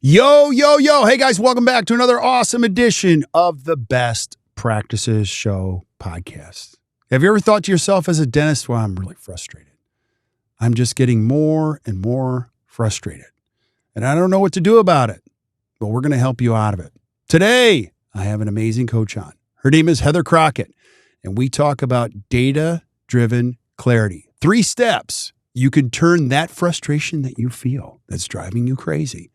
Yo, yo, yo. Hey, guys, welcome back to another awesome edition of the Best Practices Show podcast. Have you ever thought to yourself as a dentist, well, I'm really frustrated. I'm just getting more and more frustrated, and I don't know what to do about it. Well, we're going to help you out of it. Today, I have an amazing coach on. Her name is Heather Crockett, and we talk about data-driven clarity. 3 steps you can turn that frustration that you feel that's driving you crazy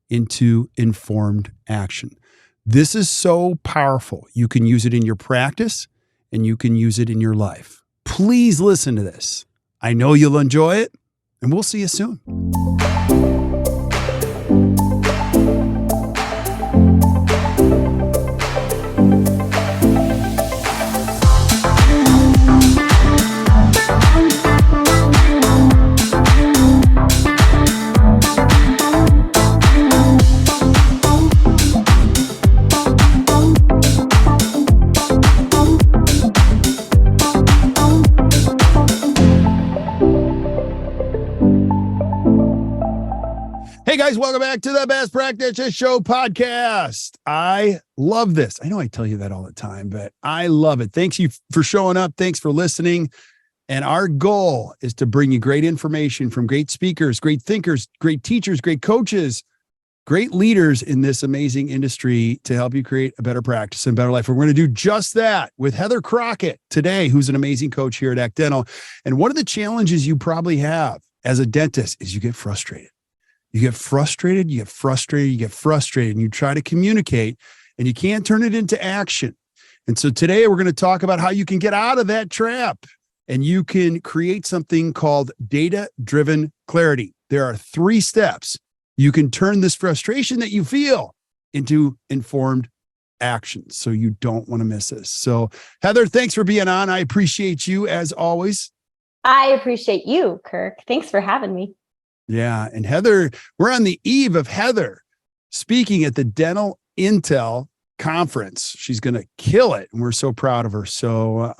into informed action. This is so powerful. You can use it in your practice and you can use it in your life. Please listen to this. I know you'll enjoy it, and we'll see you soon. Hey guys, welcome back to the Best Practices Show podcast. I love this. I know I tell you that all the time, but I love it. Thanks you for showing up. Thanks for listening. And our goal is to bring you great information from great speakers, great thinkers, great teachers, great coaches, great leaders in this amazing industry to help you create a better practice and better life. We're going to do just that with Heather Crockett today, who's an amazing coach here at Act Dental. And one of the challenges you probably have as a dentist is you get frustrated. You get frustrated, and you try to communicate, and you can't turn it into action. And so today we're going to talk about how you can get out of that trap, and you can create something called data-driven clarity. There are 3 steps. You can turn this frustration that you feel into informed action. So you don't want to miss this. So Heather, thanks for being on. I appreciate you as always. I appreciate you, Kirk. Thanks for having me. Yeah. And Heather, we're on the eve of Heather speaking at the Dental Intel conference. She's going to kill it. And we're so proud of her. So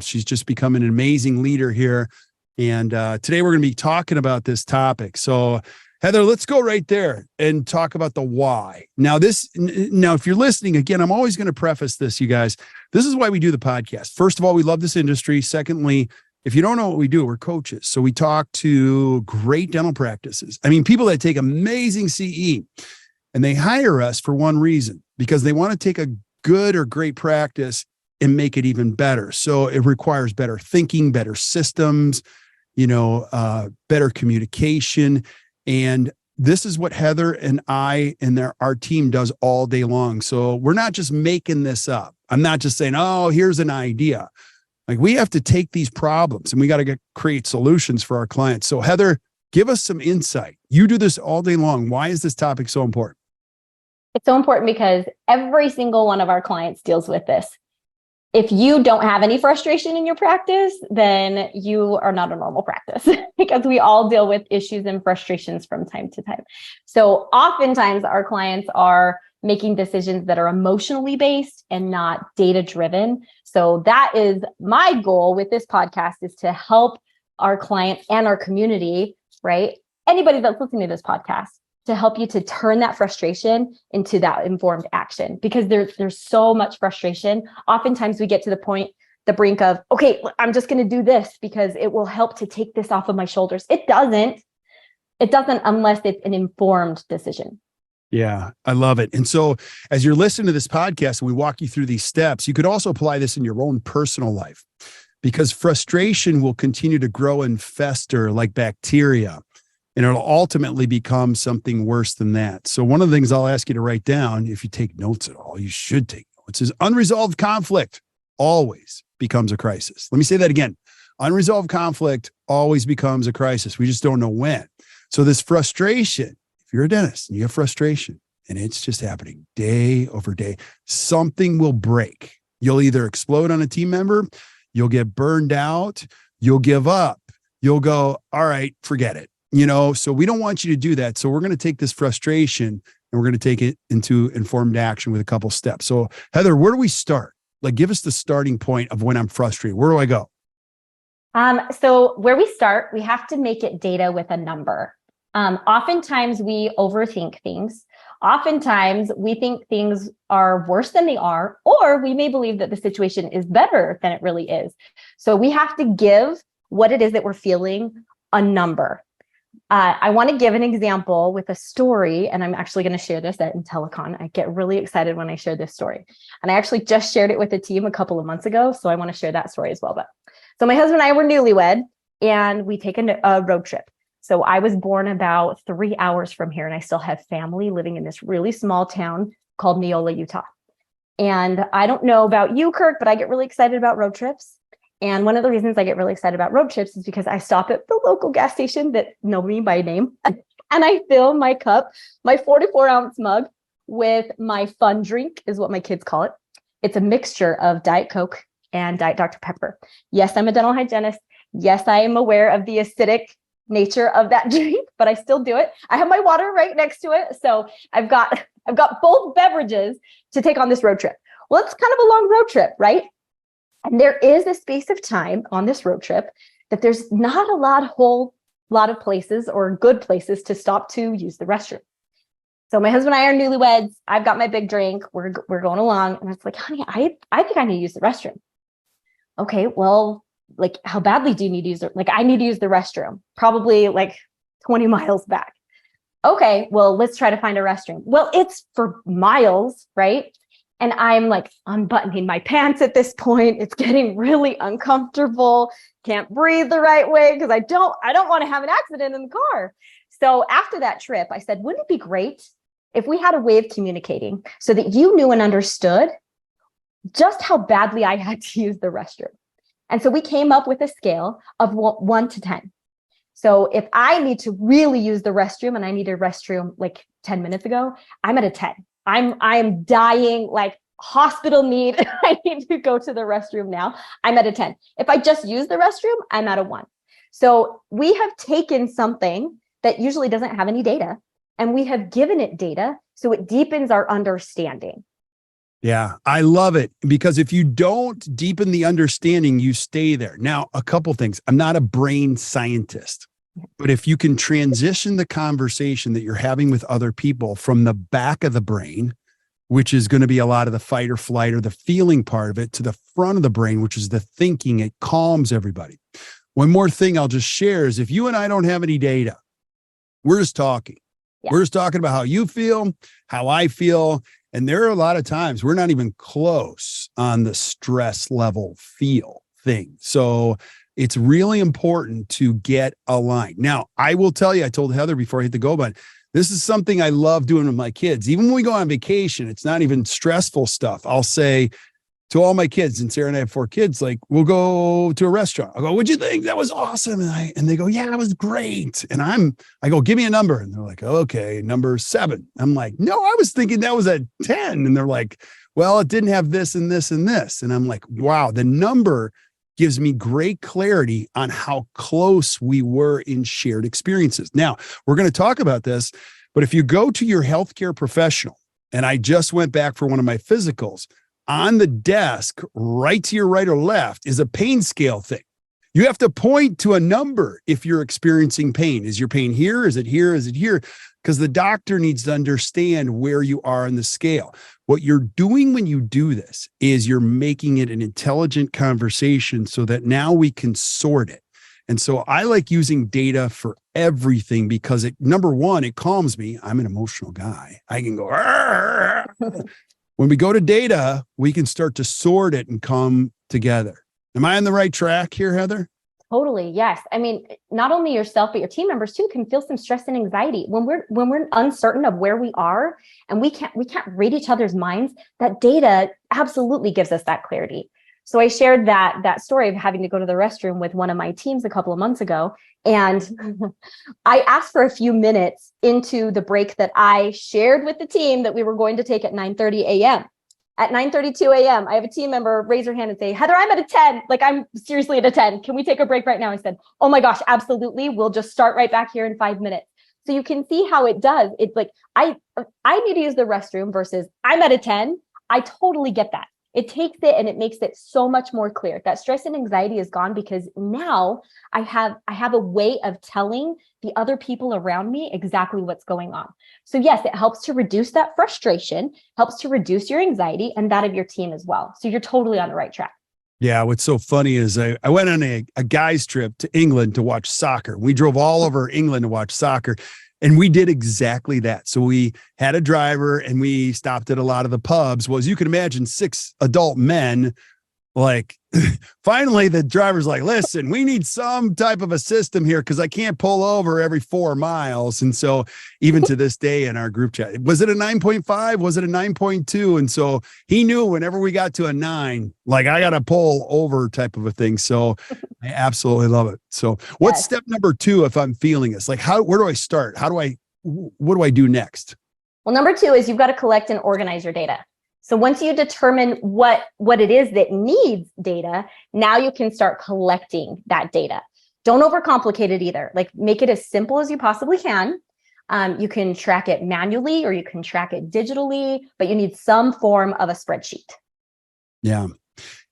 she's just become an amazing leader here. And today we're going to be talking about this topic. So Heather, let's go right there and talk about the why. Now, if you're listening, again, I'm always going to preface this, you guys. This is why we do the podcast. First of all, we love this industry. Secondly, if you don't know what we do, we're coaches. So we talk to great dental practices. I mean, people that take amazing CE, and they hire us for one reason, because they want to take a good or great practice and make it even better. So it requires better thinking, better systems, better communication. And this is what Heather and I and our team does all day long. So we're not just making this up. I'm not just saying, oh, here's an idea. Like, we have to take these problems and we got to create solutions for our clients. So Heather, give us some insight. You do this all day long. Why is this topic so important? It's so important because every single one of our clients deals with this. If you don't have any frustration in your practice, then you are not a normal practice because we all deal with issues and frustrations from time to time. So oftentimes our clients are making decisions that are emotionally based and not data driven. So that is my goal with this podcast, is to help our clients and our community, right? Anybody that's listening to this podcast, to help you to turn that frustration into that informed action, because there's so much frustration. Oftentimes we get to the brink of, okay, I'm just going to do this because it will help to take this off of my shoulders. It doesn't unless it's an informed decision. Yeah, I love it. And so as you're listening to this podcast and we walk you through these steps, you could also apply this in your own personal life, because frustration will continue to grow and fester like bacteria, and it'll ultimately become something worse than that. So one of the things I'll ask you to write down, if you take notes at all, you should take notes, is unresolved conflict always becomes a crisis. Let me say that again. Unresolved conflict always becomes a crisis. We just don't know when. So this frustration, if you're a dentist and you have frustration and it's just happening day over day, something will break. You'll either explode on a team member, you'll get burned out, you'll give up, you'll go, all right, forget it. So we don't want you to do that. So we're going to take this frustration and we're going to take it into informed action with a couple steps. So Heather, where do we start? Like, give us the starting point of when I'm frustrated. Where do I go? So where we start, we have to make it data with a number. Oftentimes we overthink things. Oftentimes we think things are worse than they are, or we may believe that the situation is better than it really is. So we have to give what it is that we're feeling a number. I want to give an example with a story, and I'm actually going to share this at IntelliCon. I get really excited when I share this story. And I actually just shared it with the team a couple of months ago, so I want to share that story as well. So my husband and I were newlywed, and we take a road trip. So I was born about 3 hours from here, and I still have family living in this really small town called Neola, Utah. And I don't know about you, Kirk, but I get really excited about road trips. And one of the reasons I get really excited about road trips is because I stop at the local gas station that know me by name, and I fill my cup, my 44-ounce mug, with my fun drink, is what my kids call it. It's a mixture of Diet Coke and Diet Dr. Pepper. Yes, I'm a dental hygienist. Yes, I am aware of the acidic nature of that drink, but I still do it. I have my water right next to it. So I've got both beverages to take on this road trip. Well, it's kind of a long road trip, right? And there is a space of time on this road trip that there's not a whole lot of places or good places to stop to use the restroom. So my husband and I are newlyweds. I've got my big drink. We're going along. And it's like, honey, I think I need to use the restroom. Okay, well, like, how badly do you need to use it? Like, I need to use the restroom, probably like 20 miles back. Okay, well, let's try to find a restroom. Well, it's for miles, right? And I'm like unbuttoning my pants at this point. It's getting really uncomfortable. Can't breathe the right way because I don't want to have an accident in the car. So after that trip, I said, wouldn't it be great if we had a way of communicating so that you knew and understood just how badly I had to use the restroom? And so we came up with a scale of 1 to 10. So if I need to really use the restroom and I need a restroom like 10 minutes ago, I'm at a 10. I'm dying, like hospital need. I need to go to the restroom now. I'm at a 10. If I just use the restroom, I'm at a 1. So we have taken something that usually doesn't have any data, and we have given it data so it deepens our understanding. Yeah, I love it, because if you don't deepen the understanding, you stay there. Now, a couple things. I'm not a brain scientist, but if you can transition the conversation that you're having with other people from the back of the brain, which is going to be a lot of the fight or flight or the feeling part of it, to the front of the brain, which is the thinking, it calms everybody. One more thing I'll just share is if you and I don't have any data, we're just talking. Yeah. We're just talking about how you feel, how I feel. And there are a lot of times we're not even close on the stress level feel thing. So it's really important to get aligned. Now, I will tell you, I told Heather before I hit the go button, this is something I love doing with my kids. Even when we go on vacation, it's not even stressful stuff. I'll say to all my kids, and Sarah and I have 4 kids, like, we'll go to a restaurant. I'll go, what'd you think? That was awesome. And they go, yeah, it was great. And I go, give me a number. And they're like, oh, okay, number 7. I'm like, no, I was thinking that was a 10. And they're like, well, it didn't have this and this and this. And I'm like, wow, the number gives me great clarity on how close we were in shared experiences. Now, we're going to talk about this, but if you go to your healthcare professional, and I just went back for one of my physicals, on the desk, right to your right or left, is a pain scale thing. You have to point to a number if you're experiencing pain. Is your pain here? Is it here? Is it here? Because the doctor needs to understand where you are on the scale. What you're doing when you do this is you're making it an intelligent conversation so that now we can sort it. And so I like using data for everything because number one, it calms me. I'm an emotional guy. I can go, when we go to data, we can start to sort it and come together. Am I on the right track here, Heather? Totally. Yes. I mean, not only yourself, but your team members too can feel some stress and anxiety when we're uncertain of where we are and we can't read each other's minds. That data absolutely gives us that clarity. So I shared that story of having to go to the restroom with one of my teams a couple of months ago. And I asked for a few minutes into the break that I shared with the team that we were going to take at 9:30 a.m. At 9:32 a.m., I have a team member raise her hand and say, Heather, I'm at a 10. Like, I'm seriously at a 10. Can we take a break right now? I said, oh my gosh, absolutely. We'll just start right back here in 5 minutes. So you can see how it does. It's like, I need to use the restroom versus I'm at a 10. I totally get that. It takes it and it makes it so much more clear. That stress and anxiety is gone because now I have a way of telling the other people around me exactly what's going on. So yes, it helps to reduce that frustration, helps to reduce your anxiety and that of your team as well. So you're totally on the right track. Yeah, what's so funny is I went on a guy's trip to England to watch soccer. We drove all over England to watch soccer, and we did exactly that. So we had a driver and we stopped at a lot of the pubs. Well, as you can imagine, 6 adult men, like finally the driver's like, listen, we need some type of a system here because I can't pull over every 4 miles. And so even to this day in our group chat, was it a 9.5? Was it a 9.2? And so he knew whenever we got to a 9, like I got to pull over type of a thing. So I absolutely love it. So what's step number 2 if I'm feeling this? Like where do I start? What do I do next? Well, number 2 is you've got to collect and organize your data. So once you determine what it is that needs data, now you can start collecting that data. Don't overcomplicate it either. Like make it as simple as you possibly can. You can track it manually or you can track it digitally, but you need some form of a spreadsheet. Yeah.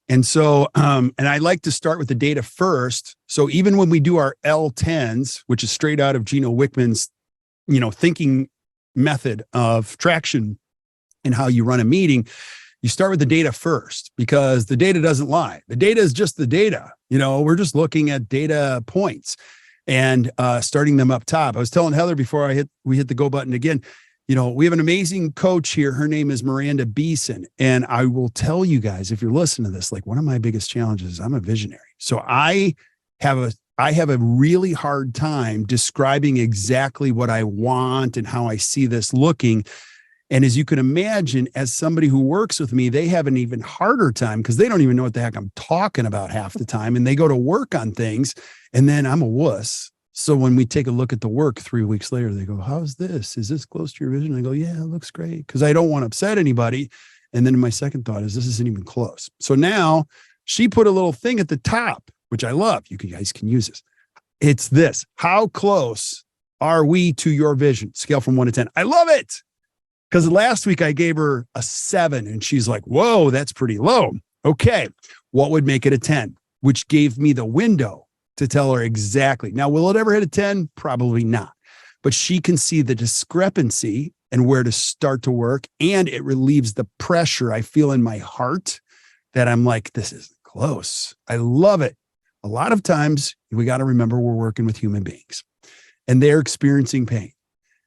And so, and I like to start with the data first. So even when we do our L10s, which is straight out of Gino Wickman's, thinking method of traction, and how you run a meeting, you start with the data first because the data doesn't lie. The data is just the data. We're just looking at data points and starting them up top. I was telling Heather before we hit the go button again, we have an amazing coach here. Her name is Miranda Beeson. And I will tell you guys, if you're listening to this, like one of my biggest challenges is I'm a visionary. So I have a really hard time describing exactly what I want and how I see this looking. And as you can imagine, as somebody who works with me, they have an even harder time because they don't even know what the heck I'm talking about half the time. And they go to work on things and then I'm a wuss. So when we take a look at the work 3 weeks later, they go, how's this? Is this close to your vision? I go, yeah, it looks great. Because I don't want to upset anybody. And then my second thought is this isn't even close. So now she put a little thing at the top, which I love. You guys can use this. It's this. How close are we to your vision? Scale from 1 to 10. I love it. Because last week I gave her a 7 and she's like, whoa, that's pretty low. Okay, what would make it a 10? Which gave me the window to tell her exactly. Now, will it ever hit a 10? Probably not. But she can see the discrepancy and where to start to work. And it relieves the pressure I feel in my heart that I'm like, this isn't close. I love it. A lot of times we got to remember we're working with human beings and they're experiencing pain.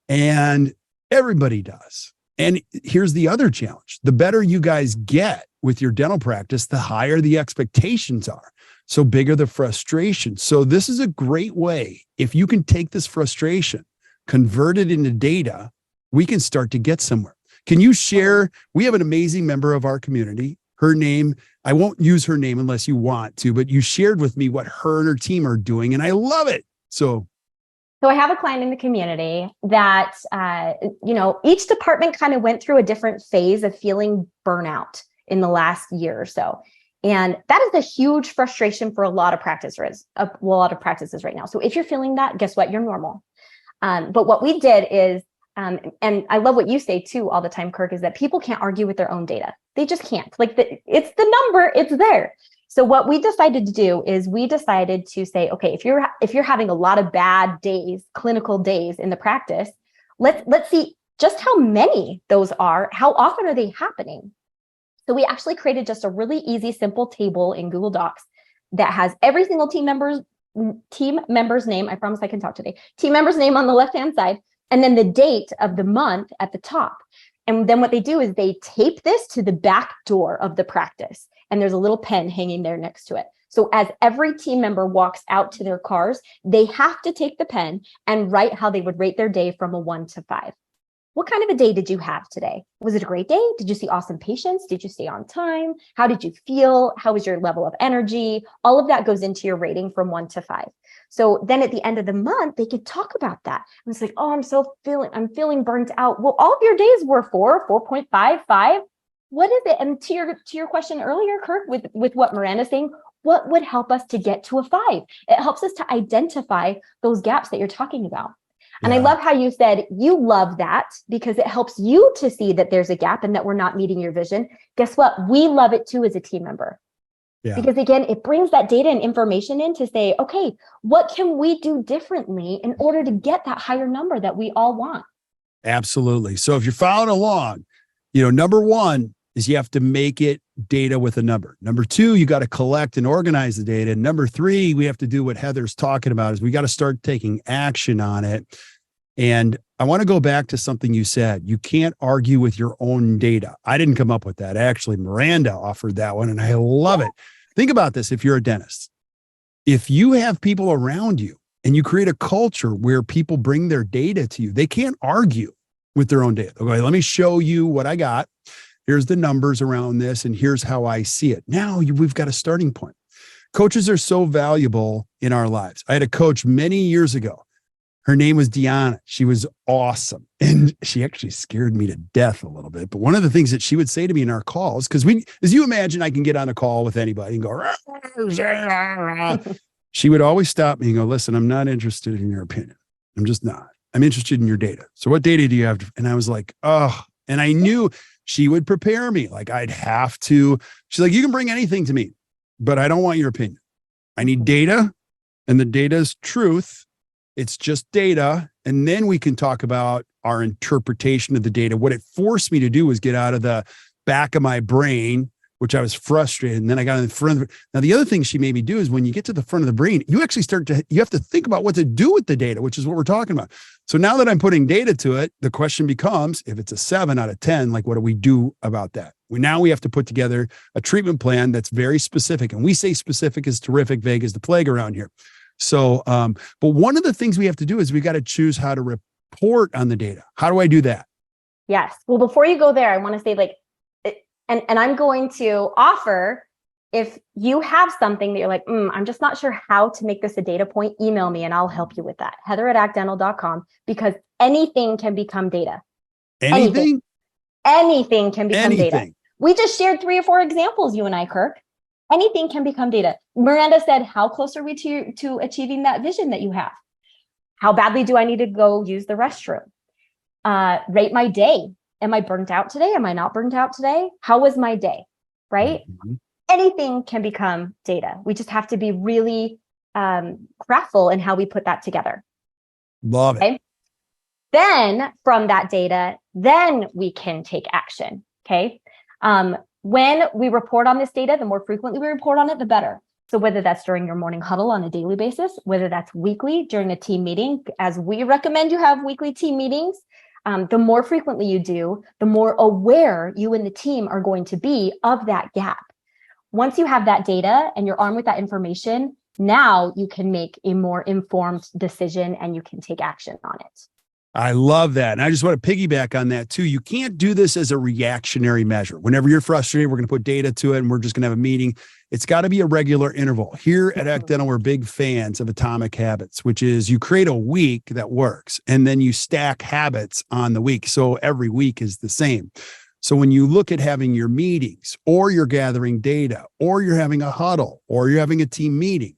And everybody does. And here's the other challenge. The better you guys get with your dental practice, the higher the expectations are. So bigger the frustration. So this is a great way. If you can take this frustration, convert it into data, we can start to get somewhere. Can you share? We have an amazing member of our community. Her name, I won't use her name unless you want to, but you shared with me what her and her team are doing, and I love it. So I have a client in the community that, each department kind of went through a different phase of feeling burnout in the last year or so. And that is a huge frustration for a lot of practices right now. So if you're feeling that, guess what? You're normal. But what we did is, and I love what you say too all the time, Kirk, is that people can't argue with their own data. They just can't. It's the number, it's there. So what we decided to do is we decided to say, okay, if you're having a lot of bad days, clinical days in the practice, let's see just how many those are, how often are they happening? So we actually created just a really easy, simple table in Google Docs that has every single team member's name. I promise I can talk today. Team member's name on the left-hand side, and then the date of the month at the top. And then what they do is they tape this to the back door of the practice. And there's a little pen hanging there next to it. So as every team member walks out to their cars, they have to take the pen and write how they would rate their day from a 1 to 5. What kind of a day did you have today? Was it a great day? Did you see awesome patients? Did you stay on time? How did you feel? How was your level of energy? All of that goes into your rating from 1 to 5. So then at the end of the month, they could talk about that. And it's like, oh, I'm feeling burnt out. Well, all of your days were 4, 4.5, 5. What is it? And to your question earlier, Kirk, with what Miranda's saying, what would help us to get to a 5? It helps us to identify those gaps that you're talking about. And I love how you said you love that because it helps you to see that there's a gap and that we're not meeting your vision. Guess what? We love it too as a team member. Yeah. Because again, it brings that data and information in to say, okay, what can we do differently in order to get that higher number that we all want? Absolutely. So if you're following along, number one is you have to make it data with a number. Number two, you got to collect and organize the data. And number three, we have to do what Heather's talking about is we got to start taking action on it. And I want to go back to something you said. You can't argue with your own data. I didn't come up with that. Actually, Miranda offered that one and I love it. Think about this. If you're a dentist, if you have people around you and you create a culture where people bring their data to you, they can't argue with their own data. They'll go, let me show you what I got. Here's the numbers around this, and here's how I see it. Now we've got a starting point. Coaches are so valuable in our lives. I had a coach many years ago. Her name was Deanna. She was awesome. And she actually scared me to death a little bit. But one of the things that she would say to me in our calls, because as you imagine, I can get on a call with anybody and go, she would always stop me and go, listen, I'm not interested in your opinion. I'm just not. I'm interested in your data. So what data do you have? And I was like, oh, and I knew she would prepare me. Like I'd have to, she's like, you can bring anything to me, but I don't want your opinion. I need data, and the data's truth. It's just data. And then we can talk about our interpretation of the data. What it forced me to do was get out of the back of my brain, which I was frustrated. And then I got in the front of it. Now, the other thing she made me do is when you get to the front of the brain, you actually you have to think about what to do with the data, which is what we're talking about. So now that I'm putting data to it, the question becomes, if it's a 7 out of 10, like, what do we do about that? Now we have to put together a treatment plan that's very specific. And we say specific is terrific, vague is the plague around here. So, but one of the things we have to do is we got to choose how to report on the data. How do I do that? Yes. Well, before you go there, I want to say and I'm going to offer, if you have something that you're like, I'm just not sure how to make this a data point, email me and I'll help you with that. Heather@actdental.com, because anything can become data. Anything can become data. We just shared 3 or 4 examples, you and I, Kirk. Anything can become data. Miranda said, how close are we to achieving that vision that you have? How badly do I need to go use the restroom? Rate my day. Am I burnt out today? Am I not burnt out today? How was my day? Right? Mm-hmm. Anything can become data. We just have to be really craftful in how we put that together. Love it. Then from that data, then we can take action. Okay. When we report on this data, the more frequently we report on it, the better. So whether that's during your morning huddle on a daily basis, whether that's weekly during a team meeting, as we recommend you have weekly team meetings, the more frequently you do, the more aware you and the team are going to be of that gap. Once you have that data and you're armed with that information, now you can make a more informed decision and you can take action on it. I love that. And I just want to piggyback on that too. You can't do this as a reactionary measure. Whenever you're frustrated, we're going to put data to it and we're just going to have a meeting. It's got to be a regular interval. Here at ActDental, we're big fans of atomic habits, which is you create a week that works and then you stack habits on the week. So every week is the same. So when you look at having your meetings or you're gathering data or you're having a huddle or you're having a team meeting,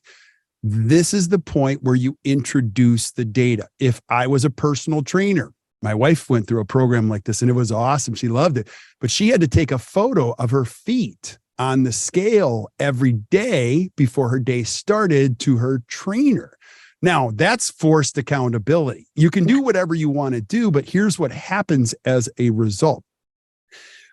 this is the point where you introduce the data. If I was a personal trainer, my wife went through a program like this and it was awesome. She loved it, but she had to take a photo of her feet on the scale every day before her day started to her trainer. Now that's forced accountability. You can do whatever you want to do, but here's what happens as a result.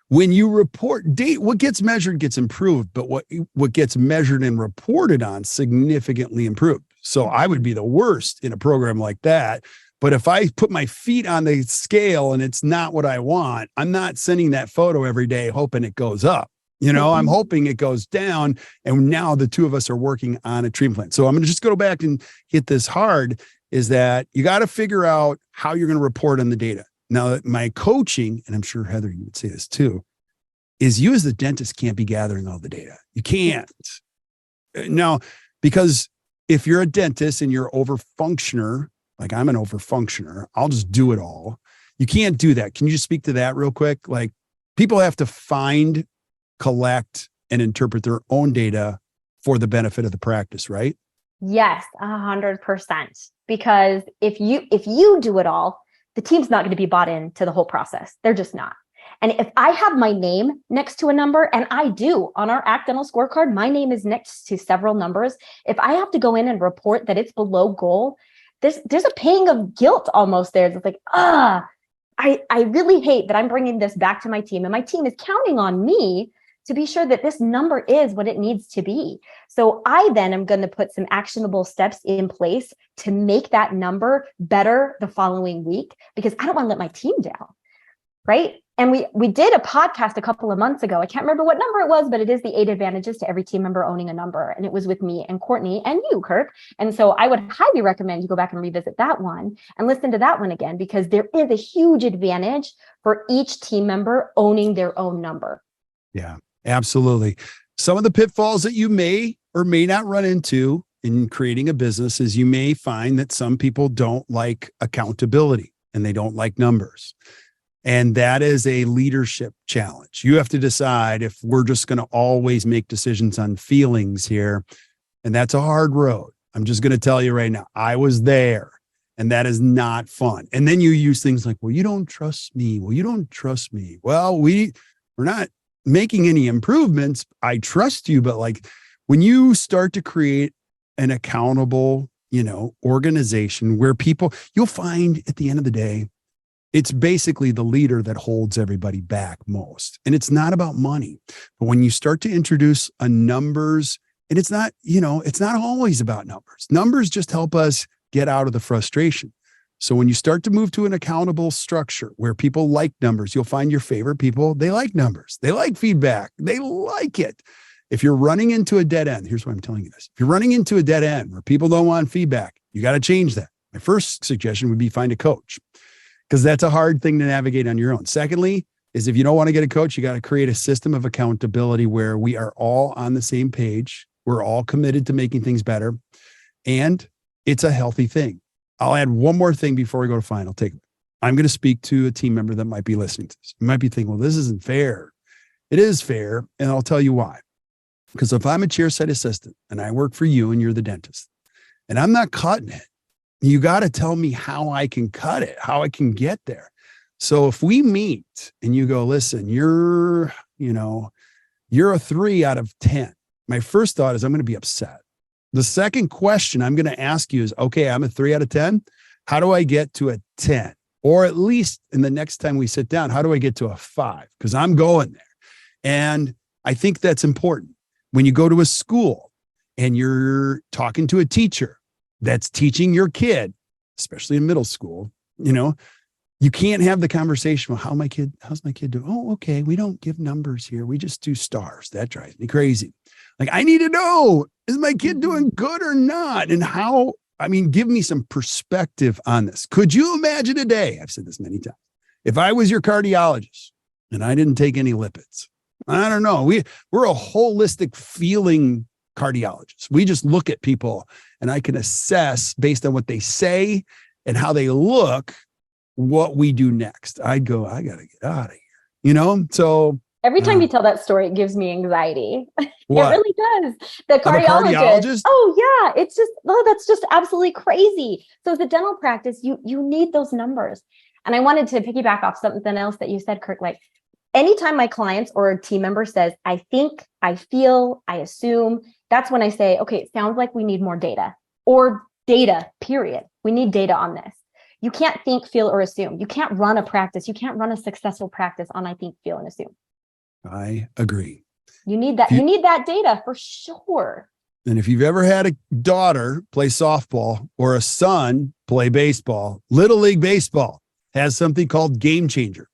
When you report date, what gets measured gets improved, but what gets measured and reported on significantly improved. So I would be the worst in a program like that. But if I put my feet on the scale and it's not what I want, I'm not sending that photo every day hoping it goes up. I'm hoping it goes down. And now the two of us are working on a treatment plan. So I'm going to just go back and hit this hard, is that you got to figure out how you're going to report on the data. Now, my coaching, and I'm sure Heather, you would say this too, is you as the dentist can't be gathering all the data. You can't. Now, because if you're a dentist and you're overfunctioner, like I'm an overfunctioner, I'll just do it all. You can't do that. Can you just speak to that real quick? Like, people have to find, collect, and interpret their own data for the benefit of the practice, right? Yes, 100%. Because if you do it all, the team's not going to be bought into the whole process. They're just not. And if I have my name next to a number, and I do on our Act Dental scorecard, my name is next to several numbers. If I have to go in and report that it's below goal, there's a pang of guilt almost there. It's like, I really hate that I'm bringing this back to my team, and my team is counting on me to be sure that this number is what it needs to be. So I then am going to put some actionable steps in place to make that number better the following week, because I don't want to let my team down. Right. And we did a podcast a couple of months ago. I can't remember what number it was, but it is the 8 advantages to every team member owning a number. And it was with me and Courtney and you, Kirk. And so I would highly recommend you go back and revisit that one and listen to that one again, because there is a huge advantage for each team member owning their own number. Yeah, absolutely. Some of the pitfalls that you may or may not run into in creating a business is you may find that some people don't like accountability and they don't like numbers. And that is a leadership challenge. You have to decide if we're just going to always make decisions on feelings here. And that's a hard road. I'm just going to tell you right now, I was there, and that is not fun. And then you use things like, well, you don't trust me. Well, you don't trust me. Well, we're not making any improvements. I trust you. But like when you start to create an accountable, organization where you'll find at the end of the day, it's basically the leader that holds everybody back most. And it's not about money. But when you start to introduce a numbers, and it's not always about numbers. Numbers just help us get out of the frustration. So when you start to move to an accountable structure where people like numbers, you'll find your favorite people, they like numbers. They like feedback. They like it. If you're running into a dead end, here's why I'm telling you this. If you're running into a dead end where people don't want feedback, you got to change that. My first suggestion would be find a coach, because that's a hard thing to navigate on your own. Secondly, is if you don't want to get a coach, you got to create a system of accountability where we are all on the same page. We're all committed to making things better. And it's a healthy thing. I'll add one more thing before we go to final takeaway. I'm going to speak to a team member that might be listening to this. You might be thinking, well, this isn't fair. It is fair. And I'll tell you why. Because if I'm a chairside assistant and I work for you and you're the dentist and I'm not cutting it, you got to tell me how I can cut it, how I can get there. So if we meet and you go, listen, you're a 3 out of 10. My first thought is I'm going to be upset. The second question I'm going to ask you is, okay, I'm a 3 out of 10. How do I get to a 10? Or at least in the next time we sit down, how do I get to a 5? Because I'm going there. And I think that's important. When you go to a school and you're talking to a teacher that's teaching your kid, especially in middle school, you can't have the conversation, well, how's my kid doing? Oh, okay. We don't give numbers here. We just do stars. That drives me crazy. Like, I need to know, is my kid doing good or not? And give me some perspective on this. Could you imagine a day? I've said this many times. If I was your cardiologist and I didn't take any lipids, I don't know. We're a holistic feeling cardiologist. We just look at people and I can assess based on what they say and how they look, what we do next. I'd go, I got to get out of here, So every time you tell that story, it gives me anxiety. What? It really does. The cardiologist. Oh yeah. It's just, that's just absolutely crazy. So as a dental practice, you need those numbers. And I wanted to piggyback off something else that you said, Kirk, like anytime my clients or a team member says, I think, I feel, I assume, that's when I say, okay, it sounds like we need more data, or data, period. We need data on this. You can't think, feel, or assume. You can't run a practice. You can't run a successful practice on I think, feel, and assume. I agree. You need that. You need that data for sure. And if you've ever had a daughter play softball or a son play baseball, Little League Baseball has something called Game Changer.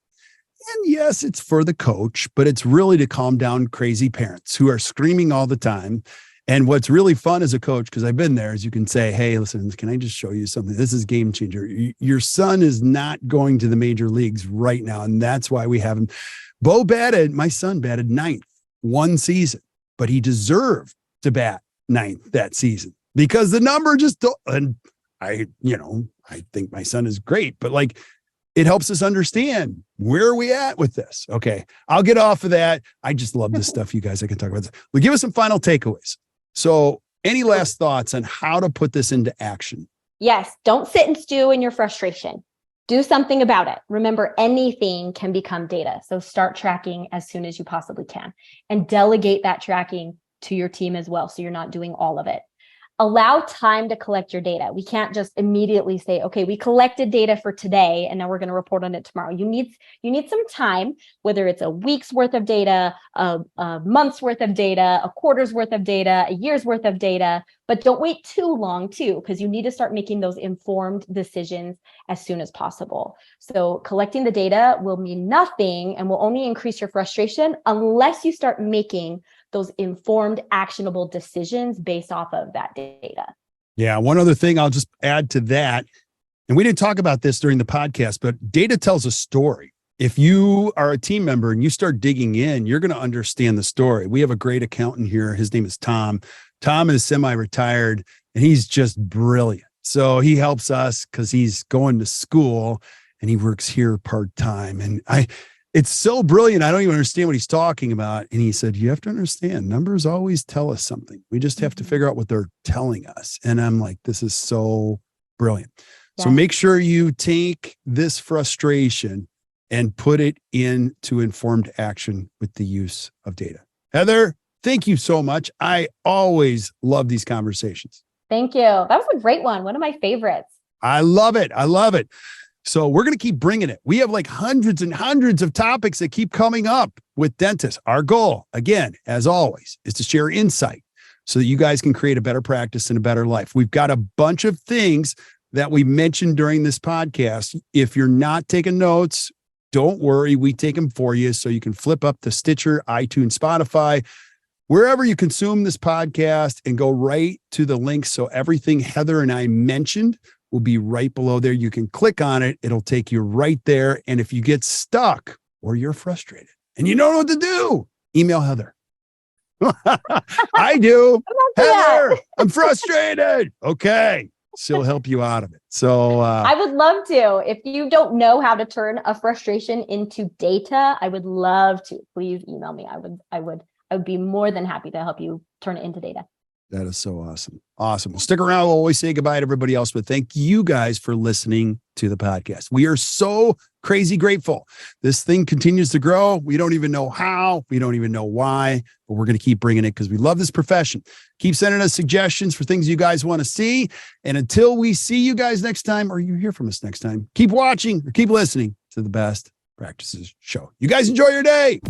And yes, it's for the coach, but it's really to calm down crazy parents who are screaming all the time. And what's really fun as a coach, because I've been there, is you can say, hey, listen, can I just show you something? This is Game Changer. Your son is not going to the major leagues right now. And that's why we have him. My son batted 9th one season, but he deserved to bat 9th that season because the number just, and I think my son is great, but like, it helps us understand where are we at with this. Okay. I'll get off of that. I just love this stuff, you guys. I can talk about this. Well, give us some final takeaways. So Any last thoughts on how to put this into action? Yes. Don't sit and stew in your frustration. Do something about it. Remember, anything can become data. So start tracking as soon as you possibly can, and delegate that tracking to your team as well, so you're not doing all of it. Allow time to collect your data. We can't just immediately say, okay, we collected data for today and now we're going to report on it tomorrow. You need some time, whether it's a week's worth of data, a month's worth of data, a quarter's worth of data, a year's worth of data, but don't wait too long too, because you need to start making those informed decisions as soon as possible. So collecting the data will mean nothing and will only increase your frustration unless you start making those informed, actionable decisions based off of that data. Yeah. One other thing I'll just add to that, and we didn't talk about this during the podcast, but data tells a story. If you are a team member and you start digging in, you're going to understand the story. We have a great accountant here. His name is Tom. Tom is semi-retired and he's just brilliant. So he helps us because he's going to school and he works here part-time. And it's so brilliant. I don't even understand what he's talking about. And he said, you have to understand, numbers always tell us something. We just have to figure out what they're telling us. And I'm like, this is so brilliant. Yeah. So make sure you take this frustration and put it into informed action with the use of data. Heather, thank you so much. I always love these conversations. Thank you. That was a great one. One of my favorites. I love it. I love it. So we're going to keep bringing it. We have like hundreds and hundreds of topics that keep coming up with dentists. Our goal, again, as always, is to share insight so that you guys can create a better practice and a better life. We've got a bunch of things that we mentioned during this podcast. If you're not taking notes, don't worry. We take them for you so you can flip up to Stitcher, iTunes, Spotify, wherever you consume this podcast, and go right to the links. So everything Heather and I mentioned will be right below there. You can click on it. It'll take you right there. And if you get stuck or you're frustrated and you don't know what to do, email Heather. I do. Heather, I'm frustrated. Okay. She'll help you out of it. So I would love to. If you don't know how to turn a frustration into data, I would love to. Please email me. I would be more than happy to help you turn it into data. That is so awesome. Awesome. Well, stick around. We'll always say goodbye to everybody else, but thank you guys for listening to the podcast. We are so crazy grateful. This thing continues to grow. We don't even know how. We don't even know why, but we're going to keep bringing it because we love this profession. Keep sending us suggestions for things you guys want to see. And until we see you guys next time, or you hear from us next time, keep watching or keep listening to the Best Practices Show. You guys enjoy your day.